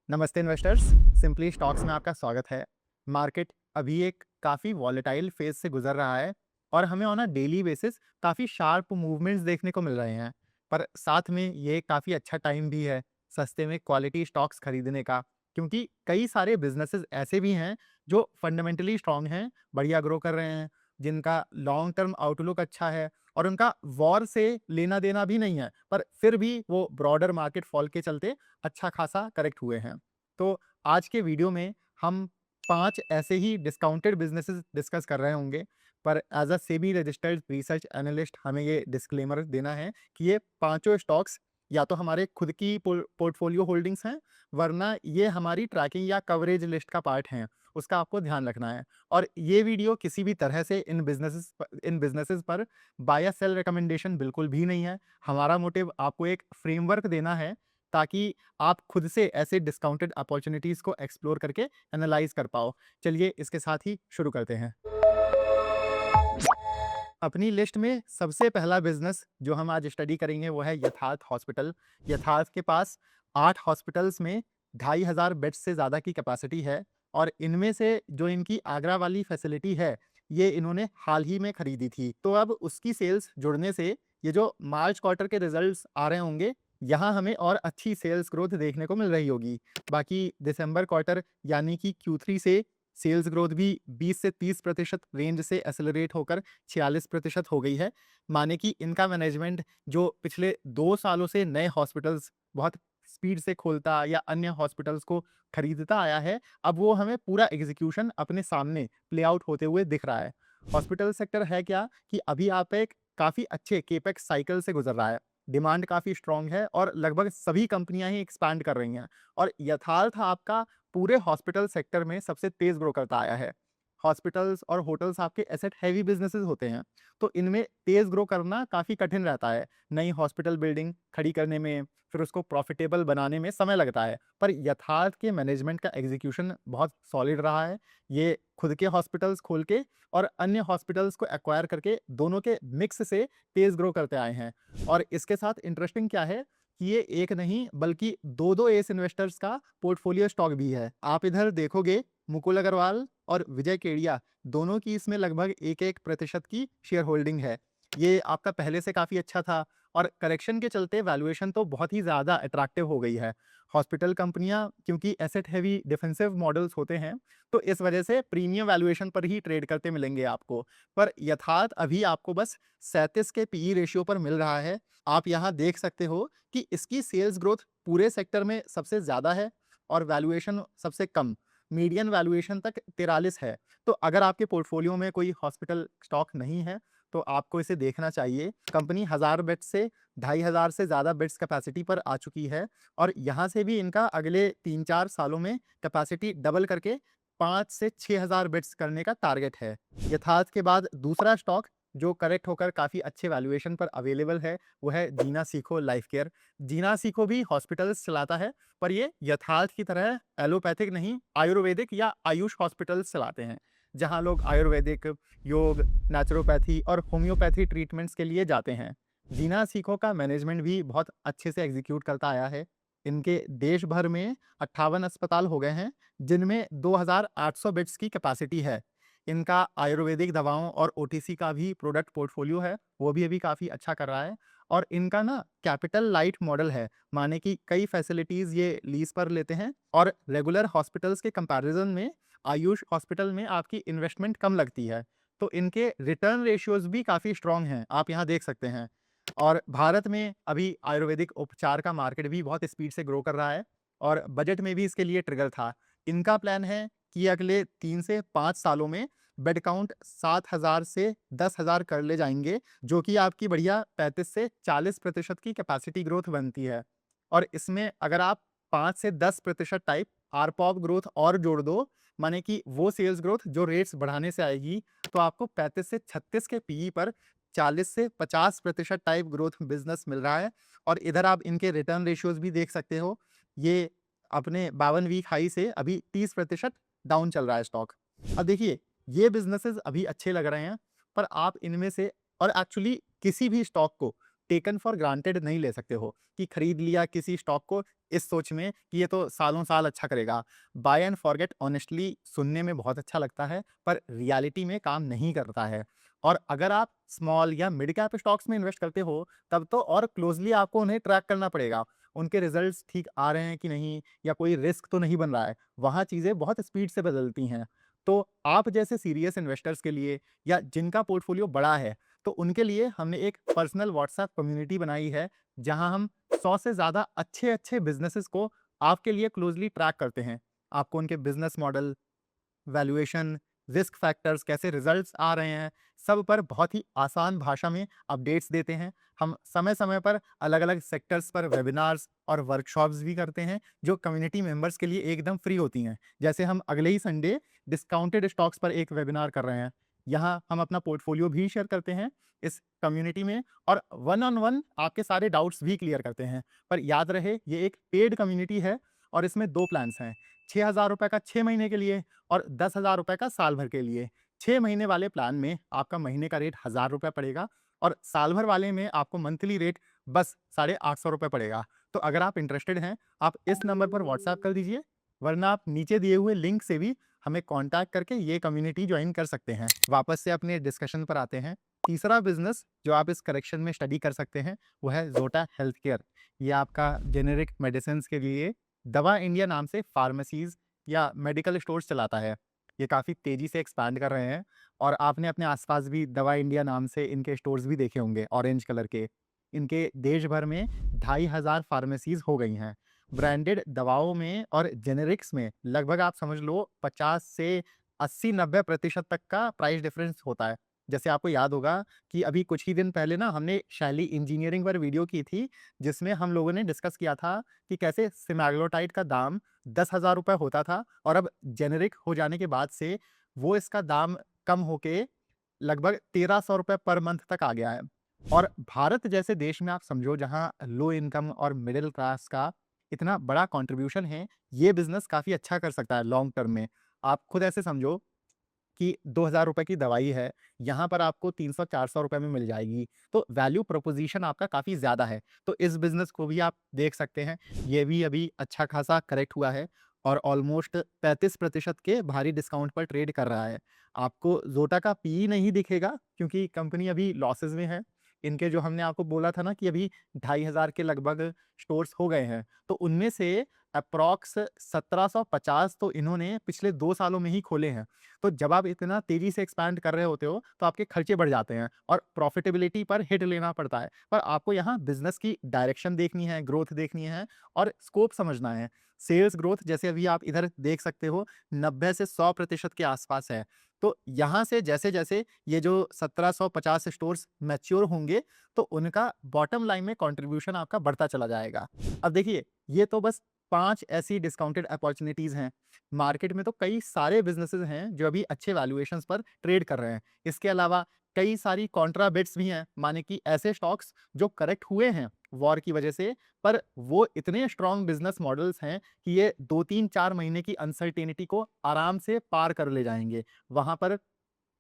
नमस्ते investors. Simply stocks में आपका स्वागत है। मार्केट अभी एक काफ़ी वॉलेटाइल फेज से गुजर रहा है और हमें ऑन अ डेली बेसिस काफ़ी शार्प मूवमेंट्स देखने को मिल रहे हैं। पर साथ में ये काफ़ी अच्छा टाइम भी है सस्ते में क्वालिटी स्टॉक्स खरीदने का, क्योंकि कई सारे बिजनेसेस ऐसे भी हैं जो फंडामेंटली स्ट्रांग हैं, बढ़िया ग्रो कर रहे हैं, जिनका लॉन्ग टर्म आउटलुक अच्छा है और उनका वॉर से लेना देना भी नहीं है, पर फिर भी वो ब्रॉडर मार्केट फॉल के चलते अच्छा खासा करेक्ट हुए हैं। तो आज के वीडियो में हम 5 ऐसे ही डिस्काउंटेड बिज़नेसेस डिस्कस कर रहे होंगे, पर as a SEBI registered research analyst हमें ये डिस्क्लेमर देना है कि ये पाँचों स्टॉक्स या तो हमारे खुद की पोर्टफोलियो होल्डिंग्स हैं, वरना ये हमारी ट्रैकिंग या कवरेज लिस्ट का पार्ट हैं। उसका आपको ध्यान रखना है। और ये वीडियो किसी भी तरह से इन बिज़नेसेस पर बाय या सेल रिकमेंडेशन बिल्कुल भी नहीं है। हमारा मोटिव आपको एक फ्रेमवर्क देना है, ताकि आप खुद से ऐसे डिस्काउंटेड अपॉर्चुनिटीज़ को एक्सप्लोर करके एनालाइज़ कर पाओ। चलिए इसके साथ ही शुरू करते हैं। अपनी लिस्ट में सबसे पहला बिज़नेस जो हम आज स्टडी करेंगे वो है यथार्थ हॉस्पिटल। यथार्थ के पास 8 हॉस्पिटल्स में 2500 बेड्स से ज़्यादा की कैपेसिटी है और इनमें से जो इनकी आगरा वाली फैसिलिटी है, ये इन्होंने हाल ही में खरीदी थी। तो अब उसकी सेल्स जुड़ने से ये जो मार्च क्वार्टर के रिजल्ट्स आ रहे होंगे, यहाँ हमें और अच्छी सेल्स ग्रोथ देखने को मिल रही होगी। बाकी दिसंबर क्वार्टर यानी कि Q3 से सेल्स ग्रोथ भी 20 से 30% रेंज से एक्सेलरेट होकर 46% हो गई है। माने कि इनका मैनेजमेंट जो पिछले 2 सालों से नए हॉस्पिटल्स बहुत स्पीड से खोलता या अन्य हॉस्पिटल्स को खरीदता आया है, अब वो हमें पूरा एग्ज़ीक्यूशन अपने सामने प्ले आउट होते हुए दिख रहा है। हॉस्पिटल सेक्टर है क्या कि अभी आप एक काफ़ी अच्छे केपेक्स साइकिल से गुज़र रहा है। डिमांड काफ़ी स्ट्रॉन्ग है और लगभग सभी कंपनियाँ ही एक्सपैंड कर रही हैं और यथार्थ आपका पूरे हॉस्पिटल सेक्टर में सबसे तेज ग्रो करता आया है। हॉस्पिटल्स और होटल्स आपके एसेट हेवी बिजनेसेस होते हैं, तो इनमें तेज ग्रो करना काफ़ी कठिन रहता है। नई हॉस्पिटल बिल्डिंग खड़ी करने में, फिर उसको प्रॉफिटेबल बनाने में समय लगता है। पर यथार्थ के मैनेजमेंट का एग्जीक्यूशन बहुत सॉलिड रहा है। ये खुद के हॉस्पिटल्स खोल के और अन्य हॉस्पिटल्स को एक्वायर करके दोनों के मिक्स से तेज ग्रो करते आए हैं। और इसके साथ इंटरेस्टिंग क्या है कि ये एक नहीं बल्कि 2-2 एस इन्वेस्टर्स का पोर्टफोलियो स्टॉक भी है। आप इधर देखोगे, मुकुल अग्रवाल और विजय केडिया दोनों की इसमें लगभग 1-1% की शेयर होल्डिंग है। ये आपका पहले से काफ़ी अच्छा था और करेक्शन के चलते वैल्यूएशन तो बहुत ही ज़्यादा अट्रैक्टिव हो गई है। हॉस्पिटल कंपनियाँ क्योंकि एसेट हेवी डिफेंसिव मॉडल्स होते हैं, तो इस वजह से प्रीमियम वैल्यूएशन पर ही ट्रेड करते मिलेंगे आपको। पर यथार्थ अभी आपको बस 37 के पीई रेशियो पर मिल रहा है। आप यहाँ देख सकते हो कि इसकी सेल्स ग्रोथ पूरे सेक्टर में सबसे ज़्यादा है और वैल्यूएशन सबसे कम, मीडियन वैल्यूएशन तक 43 है। तो अगर आपके पोर्टफोलियो में कोई हॉस्पिटल स्टॉक नहीं है, तो आपको इसे देखना चाहिए। कंपनी 1000 बेड्स से 2500 से ज़्यादा बेड्स कैपेसिटी पर आ चुकी है और यहाँ से भी इनका अगले 3-4 सालों में कैपेसिटी डबल करके 5 से 6000 बेड्स करने का टारगेट है। यथार्थ के बाद दूसरा स्टॉक जो करेक्ट होकर काफ़ी अच्छे वैल्यूएशन पर अवेलेबल है, वो है जीना सीखो लाइफ केयर। जीना सीखो भी हॉस्पिटल्स चलाता है, पर ये यथार्थ की तरह एलोपैथिक नहीं, आयुर्वेदिक या आयुष हॉस्पिटल्स चलाते हैं, जहाँ लोग आयुर्वेदिक, योग, नेचुरोपैथी और होम्योपैथी ट्रीटमेंट्स के लिए जाते हैं। जीना सीखो का मैनेजमेंट भी बहुत अच्छे से एग्जीक्यूट करता आया है। इनके देश भर में 58 अस्पताल हो गए हैं, जिनमें 2800 बेड्स की कैपेसिटी है। इनका आयुर्वेदिक दवाओं और ओटीसी का भी प्रोडक्ट पोर्टफोलियो है, वो भी अभी काफ़ी अच्छा कर रहा है। और इनका ना कैपिटल लाइट मॉडल है, माने कि कई फैसिलिटीज़ ये लीज़ पर लेते हैं और रेगुलर हॉस्पिटल्स के कंपैरिजन में आयुष हॉस्पिटल में आपकी इन्वेस्टमेंट कम लगती है। तो इनके रिटर्न रेशियोज़ भी काफ़ी स्ट्रॉन्ग हैं, आप यहाँ देख सकते हैं। और भारत में अभी आयुर्वेदिक उपचार का मार्केट भी बहुत स्पीड से ग्रो कर रहा है और बजट में भी इसके लिए ट्रिगर था। इनका प्लान है कि अगले 3 से 5 सालों में बेड काउंट 7000 से 10,000 कर ले जाएँगे, जो कि आपकी बढ़िया 35 से 40% की कैपेसिटी ग्रोथ बनती है। और इसमें अगर आप 5 से 10% टाइप आरपॉप ग्रोथ और जोड़ दो, माने कि वो सेल्स ग्रोथ जो रेट्स बढ़ाने से आएगी, तो आपको 35 से 36 के पीई पर 40 से 50% टाइप ग्रोथ बिज़नेस मिल रहा है। और इधर आप इनके रिटर्न रेशियोज़ भी देख सकते हो। ये अपने 52 वीक हाई से अभी 30% डाउन चल रहा है स्टॉक। अब देखिए, ये बिज़नेसेस अभी अच्छे लग रहे हैं, पर आप इनमें से और एक्चुअली किसी भी स्टॉक को टेकन फॉर ग्रांटेड नहीं ले सकते हो कि खरीद लिया किसी स्टॉक को इस सोच में कि ये तो सालों साल अच्छा करेगा। बाय एंड फॉरगेट ऑनेस्टली सुनने में बहुत अच्छा लगता है, पर रियलिटी में काम नहीं करता है। और अगर आप स्मॉल या मिड कैप स्टॉक्स में इन्वेस्ट करते हो, तब तो और क्लोजली आपको उन्हें ट्रैक करना पड़ेगा। उनके रिजल्ट्स ठीक आ रहे हैं कि नहीं, या कोई रिस्क तो नहीं बन रहा है। वहाँ चीज़ें बहुत स्पीड से बदलती हैं। तो आप जैसे सीरियस इन्वेस्टर्स के लिए, या जिनका पोर्टफोलियो बड़ा है, तो उनके लिए हमने एक पर्सनल व्हाट्सएप कम्युनिटी बनाई है, जहां हम 100 से ज़्यादा अच्छे-अच्छे बिज़नेसेस को आपके लिए क्लोज़ली ट्रैक करते हैं। आपको उनके business model, valuation, risk factors, कैसे रिजल्ट्स आ रहे हैं, सब पर बहुत ही आसान भाषा में अपडेट्स देते हैं। हम समय-समय पर अलग-अलग सेक्टर्स पर वेबिनार्स और वर्कशॉप्स भी करते हैं, जो कम्युनिटी मेंबर्स के लिए एकदम फ्री होती हैं। जैसे हम अगले ही संडे डिस्काउंटेड स्टॉक्स पर एक वेबिनार कर रहे हैं। यहाँ हम अपना पोर्टफोलियो भी शेयर करते हैं इस कम्युनिटी में, और वन ऑन वन आपके सारे डाउट्स भी क्लियर करते हैं। पर याद रहे, ये एक पेड कम्युनिटी है और इसमें 2 प्लान्स हैं। ₹6000 का 6 महीने के लिए और ₹10,000 का साल भर के लिए। 6 महीने वाले प्लान में आपका महीने का रेट ₹1000 पड़ेगा, और साल भर वाले में आपको मंथली रेट बस ₹850 पड़ेगा। तो अगर आप इंटरेस्टेड हैं, आप इस नंबर पर व्हाट्सएप कर दीजिए, वरना आप नीचे दिए हुए लिंक से भी हमें कॉन्टैक्ट करके ये कम्युनिटी ज्वाइन कर सकते हैं। वापस से अपने डिस्कशन पर आते हैं। तीसरा बिज़नेस जो आप इस करेक्शन में स्टडी कर सकते हैं, वो है ज़ोटा हेल्थ केयर। ये आपका जेनेरिक मेडिसिन्स के लिए दवा इंडिया नाम से फार्मेसीज़ या मेडिकल स्टोर्स चलाता है। ये काफ़ी तेज़ी से एक्सपैंड कर रहे हैं, और आपने अपने आस-पास भी दवा इंडिया नाम से इनके स्टोर्स भी देखे होंगे ऑरेंज कलर के। इनके देश भर में 2500 फार्मेसीज़ हो गई हैं। ब्रांडेड दवाओं में और जेनेरिक्स में लगभग आप समझ लो 50 से 80-90% तक का प्राइस डिफरेंस होता है। जैसे आपको याद होगा कि अभी कुछ ही दिन पहले ना हमने शैली इंजीनियरिंग पर वीडियो की थी, जिसमें हम लोगों ने डिस्कस किया था कि कैसे सेमाग्लोटाइड का दाम ₹10,000 होता था, और अब जेनेरिक हो जाने के बाद से वो इसका दाम कम होके लगभग ₹1300 पर मंथ तक आ गया है। और भारत जैसे देश में आप समझो, जहाँ लो इनकम और मिडिल क्लास का इतना बड़ा कंट्रीब्यूशन है, ये बिज़नेस काफ़ी अच्छा कर सकता है लॉन्ग टर्म में। आप खुद ऐसे समझो कि ₹2000 की दवाई है, यहाँ पर आपको 300-400 रुपए में मिल जाएगी। तो वैल्यू प्रोपोज़िशन आपका काफ़ी ज़्यादा है। तो इस बिज़नेस को भी आप देख सकते हैं। ये भी अभी अच्छा खासा करेक्ट हुआ है, और ऑलमोस्ट 35% के भारी डिस्काउंट पर ट्रेड कर रहा है। आपको ज़ोटा का पीई नहीं दिखेगा, क्योंकि कंपनी अभी लॉसेस में है। इनके जो हमने आपको बोला था ना कि अभी 2500 के लगभग स्टोर्स हो गए हैं, तो उनमें से अप्रॉक्स 1750 तो इन्होंने पिछले 2 सालों में ही खोले हैं। तो जब आप इतना तेज़ी से एक्सपैंड कर रहे होते हो, तो आपके खर्चे बढ़ जाते हैं और प्रॉफिटेबिलिटी पर हिट लेना पड़ता है। पर आपको यहाँ बिज़नेस की डायरेक्शन देखनी है, ग्रोथ देखनी है और स्कोप समझना है। सेल्स ग्रोथ जैसे अभी आप इधर देख सकते हो, 90 से 100% के आसपास है। तो यहाँ से जैसे-जैसे ये जो 1750 स्टोर्स मैच्योर होंगे, तो उनका बॉटम लाइन में कंट्रीब्यूशन आपका बढ़ता चला जाएगा। अब देखिए, ये तो बस 5 ऐसी डिस्काउंटेड अपॉर्च्युनिटीज़ हैं। मार्केट में तो कई सारे बिज़नेसेस हैं जो अभी अच्छे वैल्यूएशंस पर ट्रेड कर रहे हैं। इसके अलावा कई सारी कॉन्ट्रा बेट्स भी हैं, माने कि ऐसे स्टॉक्स जो करेक्ट हुए हैं वॉर की वजह से, पर वो इतने स्ट्रॉन्ग बिज़नेस मॉडल्स हैं कि ये 2-3-4 महीने की अनसर्टेनिटी को आराम से पार कर ले जाएँगे। वहाँ पर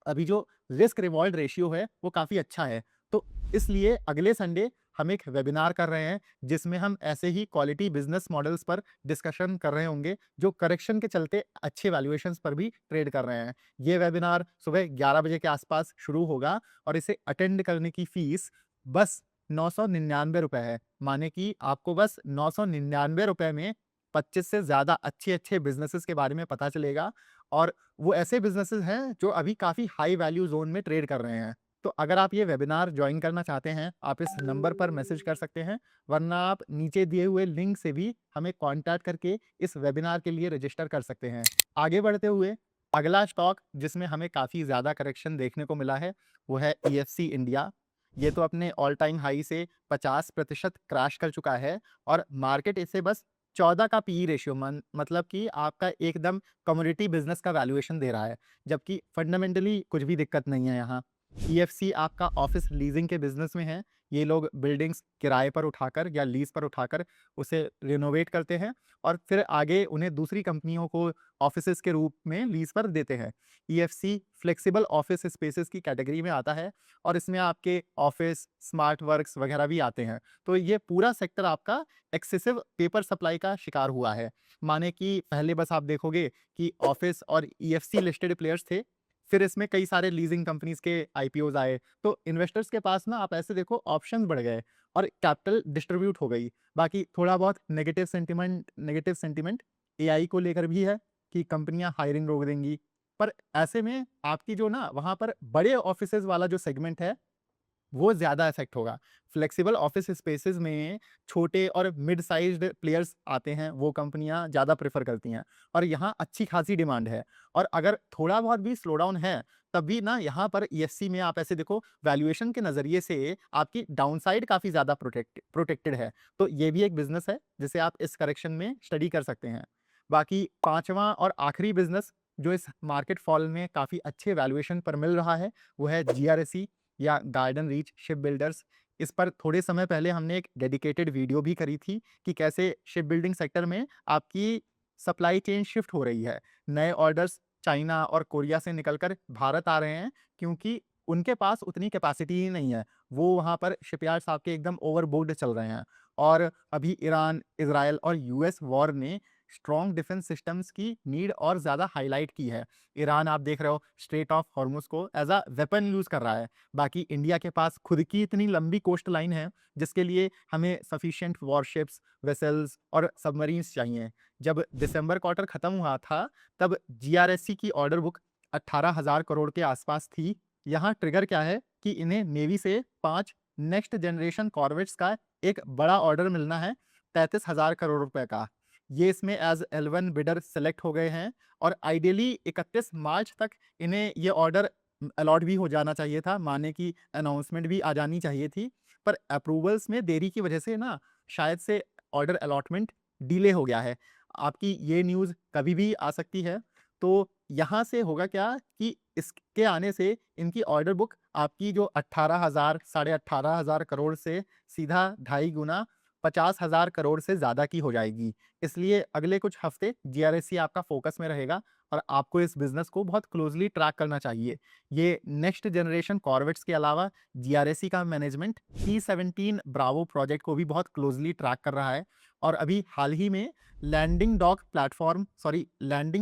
अभी जो रिस्क रिवॉर्ड रेशियो है वो काफ़ी अच्छा है। तो इसलिए अगले संडे हम एक वेबिनार कर रहे हैं, जिसमें हम ऐसे ही क्वालिटी बिज़नेस मॉडल्स पर डिस्कशन कर रहे होंगे, जो करेक्शन के चलते अच्छे वैल्यूएशंस पर भी ट्रेड कर रहे हैं। ये वेबिनार सुबह 11 बजे के आसपास शुरू होगा, और इसे अटेंड करने की फ़ीस बस ₹999 है। माने कि आपको बस ₹999 में 25 से ज़्यादा अच्छे-अच्छे बिज़नेसेस के बारे में पता चलेगा, और वो ऐसे बिज़नेसेस हैं जो अभी काफ़ी हाई वैल्यू ज़ोन में ट्रेड कर रहे हैं। तो अगर आप ये वेबिनार जॉइन करना चाहते हैं, आप इस नंबर पर मैसेज कर सकते हैं, वरना आप नीचे दिए हुए लिंक से भी हमें कॉन्टैक्ट करके इस वेबिनार के लिए रजिस्टर कर सकते हैं। आगे बढ़ते हुए अगला स्टॉक जिसमें हमें काफ़ी ज़्यादा करेक्शन देखने को मिला है, वो है ईएफसी इंडिया। ये तो अपने ऑल टाइम हाई से 50% क्रैश कर चुका है, और मार्केट इसे बस 14 का पीई रेशियो मतलब कि आपका एकदम कमोडिटी बिज़नेस का वैल्यूएशन दे रहा है, जबकि फंडामेंटली कुछ भी दिक्कत नहीं है यहाँ। ईएफसी आपका ऑफिस लीजिंग के बिज़नेस में है। ये लोग बिल्डिंग्स किराए पर उठाकर या लीज़ पर उठाकर उसे रिनोवेट करते हैं और फिर आगे उन्हें दूसरी कंपनियों को ऑफ़िसेज़ के रूप में लीज़ पर देते हैं। ईएफसी फ्लेक्सिबल ऑफ़िस स्पेसेस की कैटेगरी में आता है और इसमें आपके ऑफ़िस, स्मार्ट वर्क्स वगैरह भी आते हैं। तो ये पूरा सेक्टर आपका एक्सेसिव पेपर सप्लाई का शिकार हुआ है। माने कि पहले बस आप देखोगे कि ऑफ़िस और ईएफसी लिस्टेड प्लेयर्स थे, फिर इसमें कई सारे लीज़िंग कंपनीज़ के आईपीओज़ आए, तो इन्वेस्टर्स के पास ना आप ऐसे देखो ऑप्शंस बढ़ गए और कैपिटल डिस्ट्रीब्यूट हो गई। बाकी थोड़ा बहुत नेगेटिव सेंटिमेंट एआई को लेकर भी है कि कंपनियाँ हायरिंग रोक देंगी। पर ऐसे में आपकी जो ना वहाँ पर बड़े ऑफ़िसेज़ वाला जो सेगमेंट है वो ज़्यादा इफ़ेक्ट होगा। फ्लेक्सिबल ऑफ़िस स्पेसेस में छोटे और मिड साइज़्ड प्लेयर्स आते हैं, वो कंपनियाँ ज़्यादा प्रेफ़र करती हैं और यहाँ अच्छी खासी डिमांड है। और अगर थोड़ा बहुत भी स्लो डाउन है, तब भी ना यहाँ पर ईएससी में आप ऐसे देखो वैल्यूएशन के नज़रिए से आपकी डाउनसाइड काफ़ी ज़्यादा प्रोटेक्टेड है। तो ये भी एक बिज़नेस है, जिसे आप इस करेक्शन में स्टडी कर सकते हैं। बाकी 5वाँ और आखिरी बिज़नेस जो इस मार्केट फॉल में काफ़ी अच्छे वैल्यूएशन पर मिल रहा है, वो है जीआरएसई या गार्डन रीच शिप बिल्डर्स। इस पर थोड़े समय पहले हमने एक डेडिकेटेड वीडियो भी करी थी कि कैसे शिप बिल्डिंग सेक्टर में आपकी सप्लाई चेन शिफ्ट हो रही है। नए ऑर्डर्स चाइना और कोरिया से निकलकर भारत आ रहे हैं क्योंकि उनके पास उतनी कैपेसिटी ही नहीं है। वो वहाँ पर शिपयार्ड्स आपके एकदम ओवरबुक्ड चल रहे हैं और अभी ईरान, इज़राइल और यूएस वॉर ने स्ट्रॉन्ग डिफेंस सिस्टम्स की नीड और ज़्यादा हाईलाइट की है। ईरान आप देख रहे हो स्ट्रेट ऑफ हॉर्मुज़ को एज़ अ वेपन यूज़ कर रहा है। बाकी इंडिया के पास खुद की इतनी लंबी कोस्ट लाइन है, जिसके लिए हमें सफिशिएंट वॉरशिप्स, वेसल्स और सबमरीन्स चाहिए। जब दिसंबर क्वार्टर खत्म हुआ था, तब जीआरएससी की ऑर्डर बुक 18,000 करोड़ के आसपास थी। यहाँ ट्रिगर क्या है कि इन्हें नेवी से 5 नेक्स्ट जनरेशन कॉर्वेट्स का एक बड़ा ऑर्डर मिलना है, 33,000 करोड़ रुपए का। ये इसमें एज़ L1 बिडर सेलेक्ट हो गए हैं और आइडियली 31 मार्च तक इन्हें ये ऑर्डर अलॉट भी हो जाना चाहिए था, माने कि अनाउंसमेंट भी आ जानी चाहिए थी। पर अप्रूवल्स में देरी की वजह से ना शायद से ऑर्डर अलॉटमेंट डिले हो गया है। आपकी ये न्यूज़ कभी भी आ सकती है। तो यहाँ से होगा क्या कि इसके आने से इनकी ऑर्डर बुक आपकी जो 18,000 साढ़े 18,000 करोड़ से सीधा ढाई गुना 50,000 करोड़ से ज़्यादा की हो जाएगी। इसलिए अगले कुछ हफ्ते जीआरएससी आपका फ़ोकस में रहेगा और आपको इस बिज़नेस को बहुत क्लोज़ली ट्रैक करना चाहिए। ये नेक्स्ट जनरेशन कॉर्वेट्स के अलावा जीआरएससी का मैनेजमेंट P-17 ब्रावो प्रोजेक्ट को भी बहुत क्लोज़ली ट्रैक कर रहा है और अभी हाल ही में लैंडिंग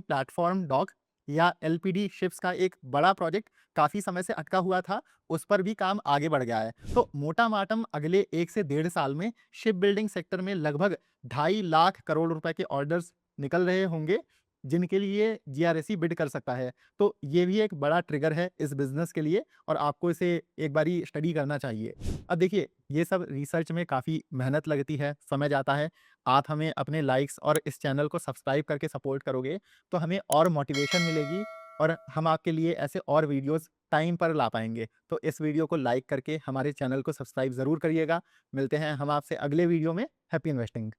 प्लेटफ़ॉर्म डॉक या एलपीडी शिप्स का एक बड़ा प्रोजेक्ट काफ़ी समय से अटका हुआ था, उस पर भी काम आगे बढ़ गया है। तो मोटा-माटम अगले 1 से डेढ़ साल में शिप बिल्डिंग सेक्टर में लगभग 2.5 लाख करोड़ रुपए के ऑर्डर्स निकल रहे होंगे, जिनके लिए जीआरएसई बिड कर सकता है। तो ये भी एक बड़ा ट्रिगर है इस बिज़नेस के लिए और आपको इसे एक बारी स्टडी करना चाहिए। अब देखिए, ये सब रिसर्च में काफ़ी मेहनत लगती है, समय जाता है। आप हमें अपने लाइक्स और इस चैनल को सब्सक्राइब करके सपोर्ट करोगे, तो हमें और मोटिवेशन मिलेगी और हम आपके लिए ऐसे और वीडियोज़ टाइम पर ला पाएँगे। तो इस वीडियो को लाइक करके हमारे चैनल को सब्सक्राइब ज़रूर करिएगा। मिलते हैं हम आपसे अगले वीडियो में। Happy investing.